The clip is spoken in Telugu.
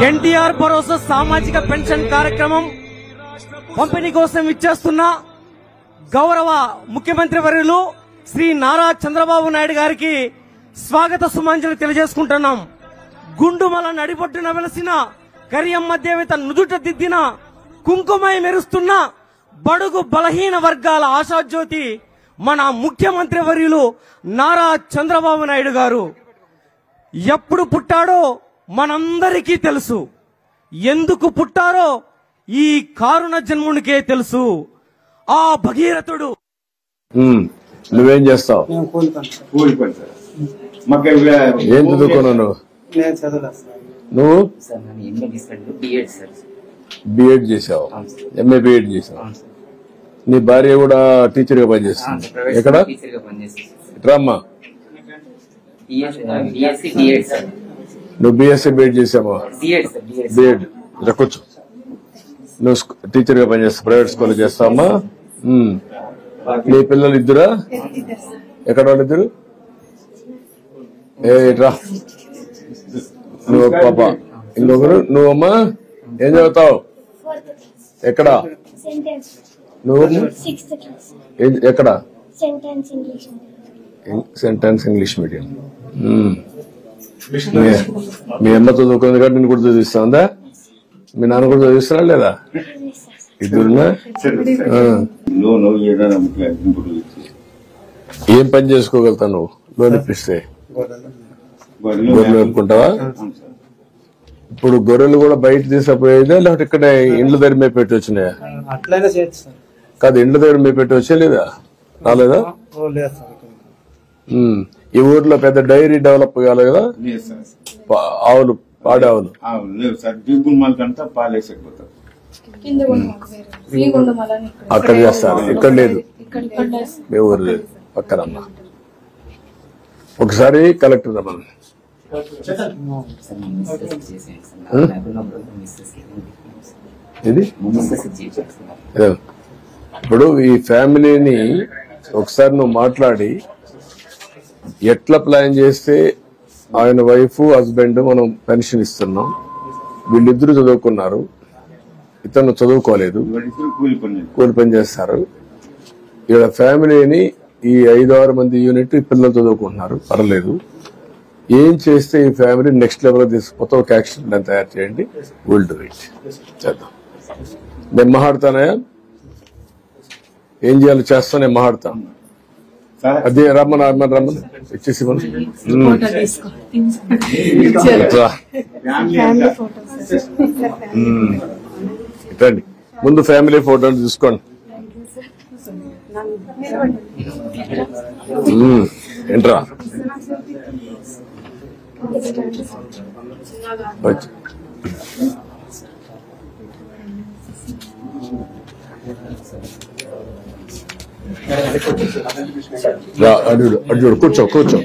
ఎన్టీఆర్ భరోసా సామాజిక పెన్షన్ కార్యక్రమం పంపిణీ కోసం ఇచ్చేస్తున్న గౌరవ ముఖ్యమంత్రి వర్యులు శ్రీ నారా చంద్రబాబు నాయుడు గారికి స్వాగత సుమాంజలి తెలియజేసుకుంటున్నాం. గుండుమల నడిబొట్టున వెలసిన కరియమ్మ దేవత నుదుట దిద్దిన కుంకుమై మెరుస్తున్న బడుగు బలహీన వర్గాల ఆశాజ్యోతి మన ముఖ్యమంత్రి వర్యులు నారా చంద్రబాబు నాయుడు గారు. ఎప్పుడు పుట్టాడో మనందరికీ తెలుసు, ఎందుకు పుట్టారో ఈ కారుణ జన్మునికే తెలుసు. ఆ భగీరథుడు. నువ్వేం చేస్తావు? ఏం చదువుకున్నావు నువ్వు? బిఎడ్ చేసావు, ఎంఏ బిఎడ్ చేసావు. నీ భార్య కూడా టీచర్ గా పనిచేస్తుంది. ఎక్కడ? రామ్మా, నువ్వు బిఎస్సీ బిఎడ్ చేసావా? బిఎడ్ కూర్చో. నువ్వు టీచర్ గా పనిచేస్తావు, ప్రైవేట్ స్కూల్ చేస్తావమ్మా. నీ పిల్లలు ఇద్దరా? ఎక్కడ వాళ్ళిద్దరు? రా, నువ్వు పాప, ఇంకొకరు. నువ్వమ్మా ఏం చదువుతావు? ఎక్కడ నువ్వు? ఎక్కడ? Sentence English medium. మీ అమ్మ చదువుకుంది కాబట్టి నేను కూడా చదివిస్తా. మీ నాన్న కూడా చదివిస్తున్నా లేదా? ఇద్దరున్నా? ఏం పని చేసుకోగలుగుతావు నువ్వు లోన్ ఇప్పిస్తే? గొర్రెలు మేపుకుంటావా? ఇప్పుడు గొర్రెలు కూడా బయట తీసుకుపోయేదా లేకపోతే ఇక్కడ ఇండ్ల దగ్గర మేపెట్టి వచ్చినాయా? కాదు, ఇండ్ల దగ్గర మేపెట్టి వచ్చా లేదా? రాలేదా? ఈ ఊర్లో పెద్ద డైరీ డెవలప్ కాలేదు కదా? ఆవులు, పాడే ఆవులు అక్కడ చేస్తారు, ఇక్కడ లేదు. మీ ఊరు లేదు, పక్కనమ్మా. ఒకసారి కలెక్టర్ రమ్మని. ఇది ఇప్పుడు ఈ ఫ్యామిలీని ఒకసారి నువ్వు మాట్లాడి ఎట్లా ప్లాన్ చేస్తే ఆయన వైఫ్ హస్బెండ్ మనం పెన్షన్ ఇస్తున్నాం, వీళ్ళిద్దరూ చదువుకున్నారు, ఇతను చదువుకోలేదు, కూలి పని చేస్తారు. ఇక్కడ ఫ్యామిలీని ఈ 5-6 మంది యూనిట్ పిల్లలు చదువుకుంటున్నారు, పర్లేదు. ఏం చేస్తే ఈ ఫ్యామిలీ నెక్స్ట్ లెవెల్ తీసుకుపోతే ఒక యాక్షన్ ప్లాన్ తయారు చేయండి. Will do it. చేద్దాం. నేను మాట్లాడతానయా? ఏం చేయాలో చేస్తా, నేను మాట్లాడతాను. అదే రమ్మని ఇచ్చేసి రండి. ముందు ఫ్యామిలీ ఫోటోలు తీసుకోండి. ఏంట్రా అడ్డు కూర్చో కూర్చో.